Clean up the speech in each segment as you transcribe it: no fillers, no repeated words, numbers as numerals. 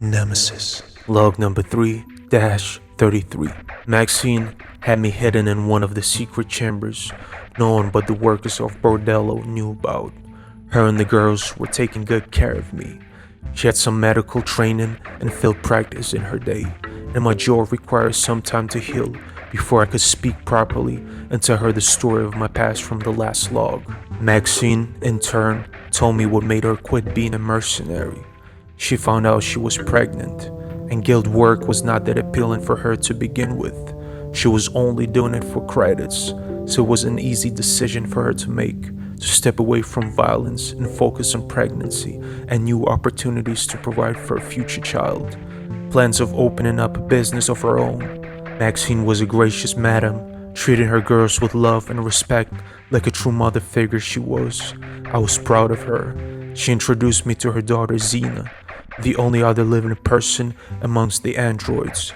Nemesis. Log number 3-33. Maxine had me hidden in one of the secret chambers no one but the workers of Bordello knew about. Her and the girls were taking good care of me. She had some medical training and field practice in her day, and my jaw required some time to heal before I could speak properly and tell her the story of my past from the last log. Maxine, in turn, told me what made her quit being a mercenary. She found out she was pregnant, and guild work was not that appealing for her to begin with. She was only doing it for credits, so it was an easy decision for her to make, to step away from violence and focus on pregnancy and new opportunities to provide for a future child. Plans of opening up a business of her own. Maxine was a gracious madam, treating her girls with love and respect like a true mother figure she was. I was proud of her. She introduced me to her daughter Xena, the only other living person amongst the androids,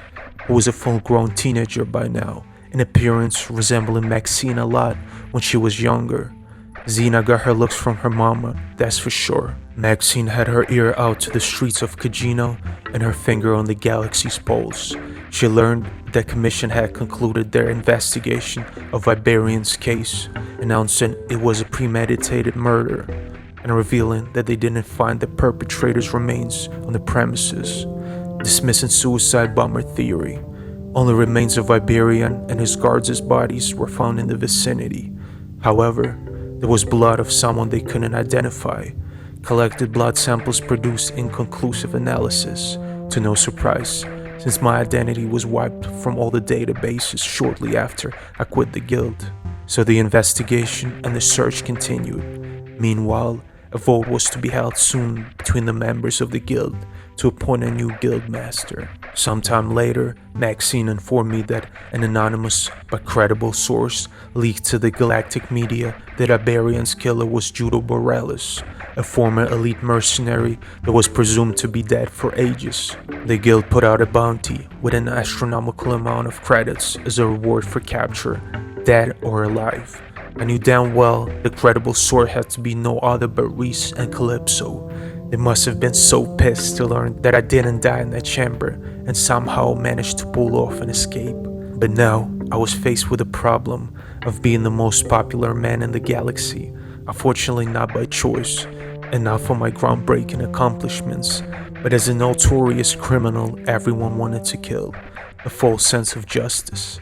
who was a full-grown teenager by now, in appearance resembling Maxine a lot when she was younger. Xena got her looks from her mama, that's for sure. Maxine had her ear out to the streets of Kino and her finger on the galaxy's pulse. She learned that Commission had concluded their investigation of Iberian's case, announcing it was a premeditated murder, and revealing that they didn't find the perpetrator's remains on the premises, dismissing suicide bomber theory. Only remains of Iberian and his guards' bodies were found in the vicinity. However, there was blood of someone they couldn't identify. Collected blood samples produced inconclusive analysis, to no surprise, since my identity was wiped from all the databases shortly after I quit the guild. So the investigation and the search continued. Meanwhile, a vote was to be held soon between the members of the guild to appoint a new guild master. Sometime later, Maxine informed me that an anonymous but credible source leaked to the galactic media that Iberian's killer was Judo Borealis, a former elite mercenary that was presumed to be dead for ages. The guild put out a bounty with an astronomical amount of credits as a reward for capture, dead or alive. I knew damn well the credible source had to be no other but Reese and Calypso. They must have been so pissed to learn that I didn't die in that chamber and somehow managed to pull off an escape. But now, I was faced with the problem of being the most popular man in the galaxy, unfortunately not by choice, and not for my groundbreaking accomplishments, but as a notorious criminal everyone wanted to kill, a false sense of justice.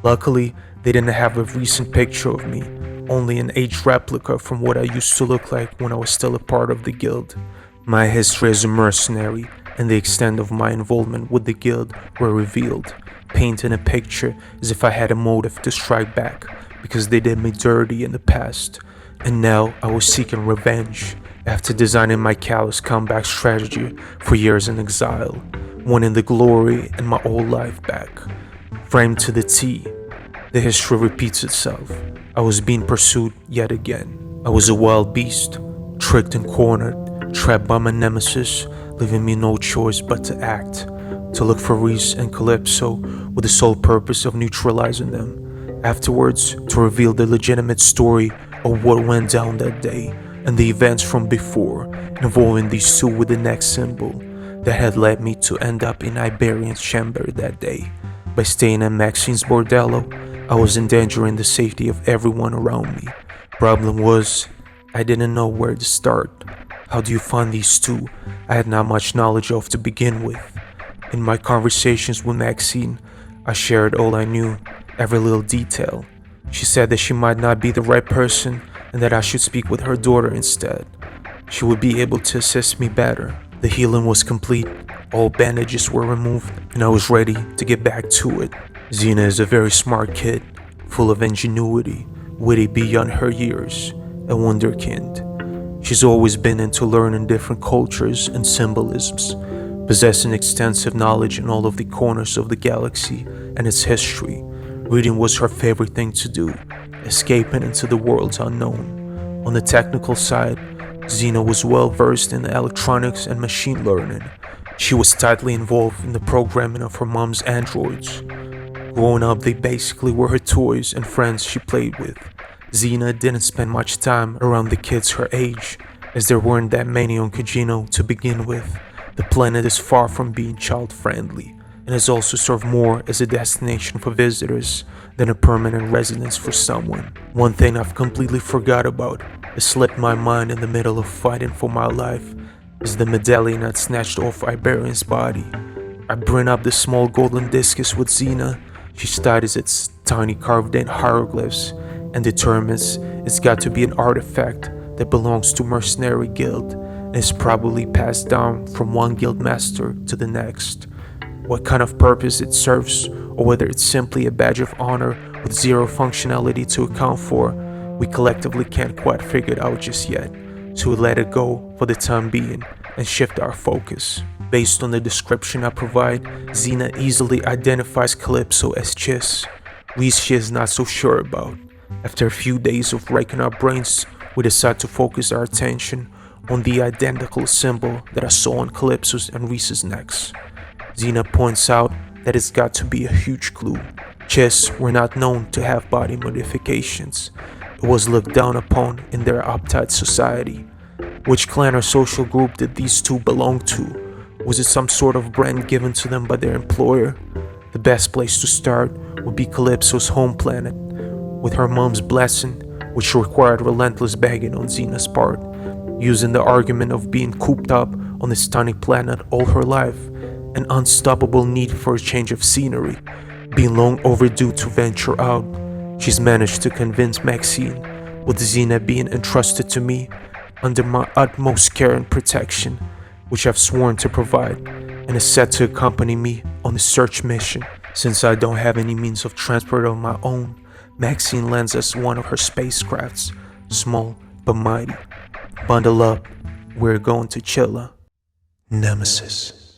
Luckily, they didn't have a recent picture of me, only an aged replica from what I used to look like when I was still a part of the guild. My history as a mercenary and the extent of my involvement with the guild were revealed, painting a picture as if I had a motive to strike back because they did me dirty in the past, and now I was seeking revenge after designing my callous comeback strategy for years in exile, wanting the glory and my old life back. Framed to the T, the history repeats itself. I was being pursued yet again. I was a wild beast, tricked and cornered, trapped by my nemesis, leaving me no choice but to act, to look for Reese and Calypso with the sole purpose of neutralizing them. Afterwards, to reveal the legitimate story of what went down that day and the events from before, involving these two with the next symbol that had led me to end up in Iberian's chamber that day. By staying at Maxine's Bordello, I was endangering the safety of everyone around me. Problem was, I didn't know where to start. How do you find these two I had not much knowledge of to begin with? In my conversations with Maxine, I shared all I knew, every little detail. She said that she might not be the right person and that I should speak with her daughter instead. She would be able to assist me better. The healing was complete, all bandages were removed, and I was ready to get back to it. Xena is a very smart kid, full of ingenuity, witty beyond her years, a wonderkind. She's always been into learning different cultures and symbolisms, possessing extensive knowledge in all of the corners of the galaxy and its history. Reading was her favorite thing to do, escaping into the worlds unknown. On the technical side, Xena was well versed in electronics and machine learning. She was tightly involved in the programming of her mom's androids. Growing up, they basically were her toys and friends she played with. Xena didn't spend much time around the kids her age, as there weren't that many on Kino to begin with. The planet is far from being child-friendly, and has also served more as a destination for visitors than a permanent residence for someone. One thing I've completely forgot about, it slipped my mind in the middle of fighting for my life, is the medallion I'd snatched off Iberian's body. I bring up the small golden discus with Xena. She studies its tiny carved-in hieroglyphs and determines it's got to be an artifact that belongs to mercenary guild and is probably passed down from one guild master to the next. What kind of purpose it serves, or whether it's simply a badge of honor with zero functionality to account for, we collectively can't quite figure it out just yet, so we let it go for the time being and shift our focus. Based on the description I provide, Xena easily identifies Calypso as Chiss. Reese she is not so sure about. After a few days of racking our brains, we decide to focus our attention on the identical symbol that I saw on Calypso's and Reese's necks. Xena points out that it's got to be a huge clue. Chiss were not known to have body modifications. It was looked down upon in their uptight society. Which clan or social group did these two belong to? Was it some sort of brand given to them by their employer? The best place to start would be Calypso's home planet, with her mom's blessing, which required relentless begging on Xena's part, using the argument of being cooped up on this tiny planet all her life, an unstoppable need for a change of scenery, being long overdue to venture out. She's managed to convince Maxine, with Xena being entrusted to me under my utmost care and protection, which I've sworn to provide, and is set to accompany me on the search mission. Since I don't have any means of transport of my own, Maxine lends us one of her spacecrafts, small but mighty. Bundle up, we're going to Chilla. Nemesis.